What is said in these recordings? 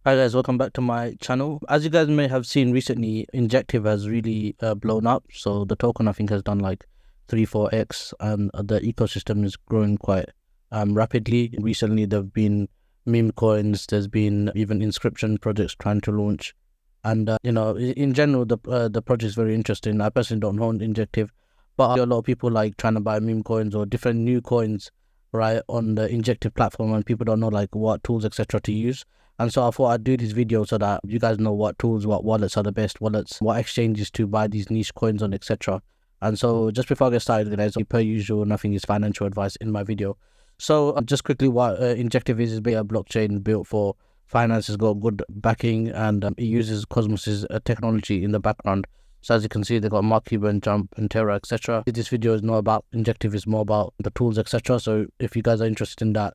Hi guys, welcome back to my channel. As you guys may have seen recently, Injective has really blown up. So the token I think has done like 3-4x, and the ecosystem is growing quite rapidly. Recently there've been meme coins, there's been even inscription projects trying to launch, and in general the project is very interesting. I personally don't own Injective, but I see a lot of people like trying to buy meme coins or different new coins, right, on the Injective platform, and people don't know like what tools etc. to use. And so I thought I'd do this video so that you guys know what tools, what wallets are the best wallets, what exchanges to buy these niche coins on, etc. And so just before I get started, guys, per usual, nothing is financial advice in my video. So just quickly, what Injective is a blockchain built for finance. It's got good backing, and it uses Cosmos's technology in the background. So as you can see, they got Mark Cuban, Jump, and Terra, etc. This video is not about Injective; it's more about the tools, etc. So if you guys are interested in that,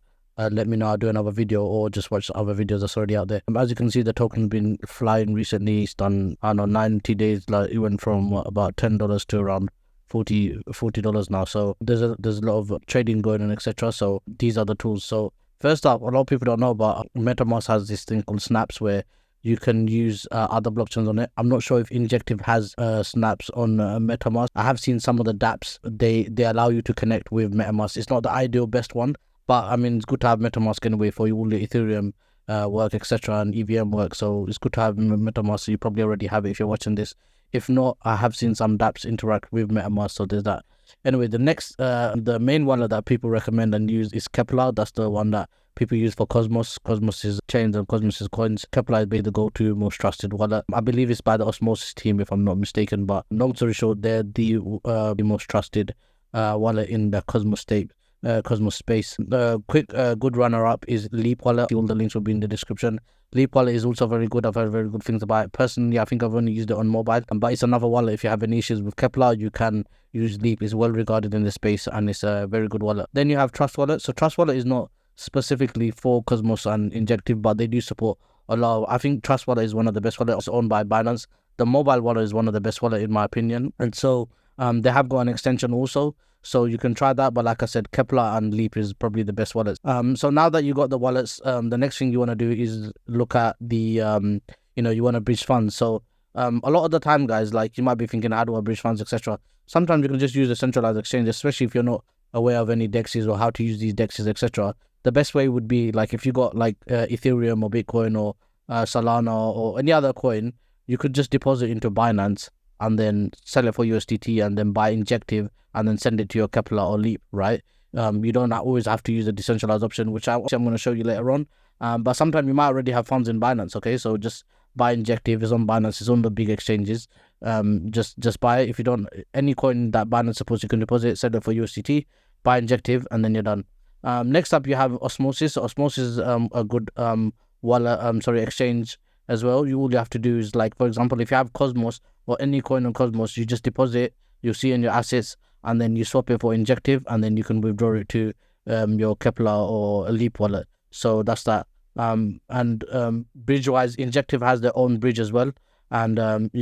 let me know. I'll do another video or just watch other videos that's already out there. As you can see, the token's been flying recently. It's done, I don't know, 90 days. Like, it went from about $10 to around $40 now. So there's a lot of trading going on, etc. So these are the tools. So first up, a lot of people don't know, but Metamask has this thing called Snaps where you can use other blockchains on it. I'm not sure if Injective has Snaps on Metamask. I have seen some of the dApps. They allow you to connect with Metamask. It's not the ideal best one, but I mean, it's good to have MetaMask anyway for all the Ethereum work, etc., and EVM work. So it's good to have MetaMask. So you probably already have it if you're watching this. If not, I have seen some dApps interact with MetaMask, so there's that. Anyway, the next, the main wallet that people recommend and use is Kepler. That's the one that people use for Cosmos's chains and Cosmos's coins. Kepler is basically the go-to, most trusted wallet. I believe it's by the Osmosis team, if I'm not mistaken. But long story short, they're the most trusted wallet in the Cosmos space. Good runner-up is Leap Wallet. All the links will be in the description. Leap Wallet is also very good. I've heard very good things about it. Personally, I think I've only used it on mobile, but it's another wallet. If you have any issues with Kepler, you can use Leap. It's well regarded in the space, and it's a very good wallet. Then you have Trust Wallet. So Trust Wallet is not specifically for Cosmos and Injective, but they do support a lot. I think Trust Wallet is one of the best wallets owned by Binance. The mobile wallet is one of the best wallet in my opinion, and so they have got an extension also. So you can try that, but like I said, Kepler and Leap is probably the best wallets. So now that you got the wallets, the next thing you want to do is look at the, you want to bridge funds. So a lot of the time, guys, like you might be thinking, how do I bridge funds, etc. Sometimes you can just use a centralized exchange, especially if you're not aware of any dexes or how to use these dexes, etc. The best way would be like if you got like Ethereum or Bitcoin or Solana or any other coin, you could just deposit into Binance and then sell it for USDT and then buy Injective and then send it to your Kepler or Leap, right? You don't always have to use a decentralized option, which I'm going to show you later on. But sometimes you might already have funds in Binance, okay? So just buy Injective. It's on Binance. It's on the big exchanges. Just buy it. If you don't, any coin that Binance supports, you can deposit, send it for USDT, buy Injective, and then you're done. Next up, you have Osmosis. Osmosis is a good wallet, exchange as well. All you have to do is, like, for example, if you have Cosmos or any coin on Cosmos, you just deposit, you see in your assets, and then you swap it for Injective, and then you can withdraw it to your Kepler or a Leap wallet. So that's that. Bridge-wise, Injective has their own bridge as well, and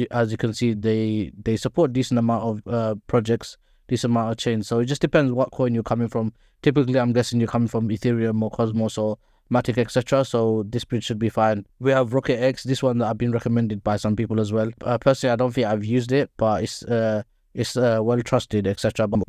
as you can see, they support decent amount of projects, decent amount of chains. So it just depends what coin you're coming from. Typically, I'm guessing you're coming from Ethereum or Cosmos or Matic, etc. So this bridge should be fine. We have Rocket X, this one that I've been recommended by some people as well. Personally, I don't think I've used it, but it's well trusted, etc. But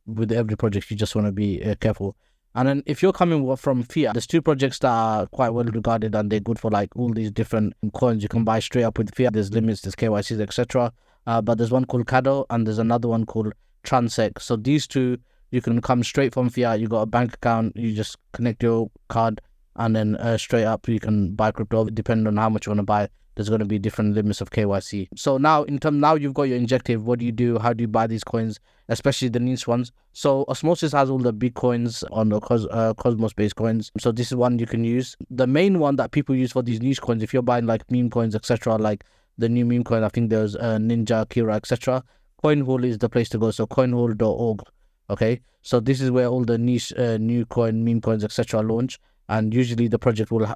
with every project, you just want to be careful. And then if you're coming from fiat, there's two projects that are quite well regarded and they're good for like all these different coins. You can buy straight up with fiat. There's limits, there's KYCs, etc. But there's one called Cado and there's another one called Transec. So these two, you can come straight from fiat. You got a bank account, you just connect your card, and then straight up you can buy crypto. Depending on how much you want to buy, there's going to be different limits of KYC. So now now you've got your Injective. What do you do? How do you buy these coins, especially the niche ones? So Osmosis has all the big coins on the Cosmos based coins. So this is one you can use. The main one that people use for these niche coins, if you're buying like meme coins, etc., like the new meme coin, I think there's Ninja, Kira, etc. CoinHall is the place to go. So coinhall.org. Okay, so this is where all the niche new coin, meme coins, etc. launch, and usually the project will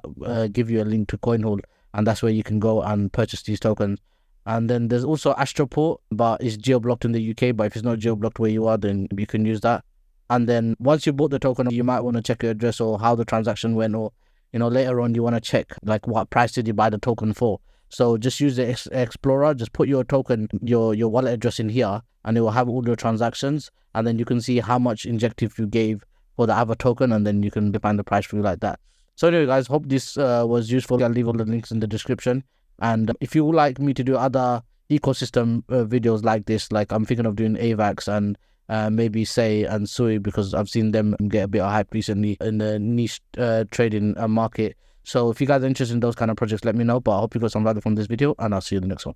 give you a link to CoinHall, and that's where you can go and purchase these tokens. And then there's also Astroport, but it's geo-blocked in the UK. But if it's not geo-blocked where you are, then you can use that. And then once you bought the token, you might want to check your address or how the transaction went, or later on you want to check like what price did you buy the token for. So just use the Explorer, just put your token, your wallet address in here, and it will have all your transactions, and then you can see how much Injective you gave for the other token, and then you can define the price for you like that. So anyway, guys, hope this was useful. I'll leave all the links in the description. And if you would like me to do other ecosystem videos like this, like I'm thinking of doing AVAX and maybe Say and Sui, because I've seen them get a bit of hype recently in the niche trading market. So if you guys are interested in those kind of projects, let me know. But I hope you got some value from this video, and I'll see you in the next one.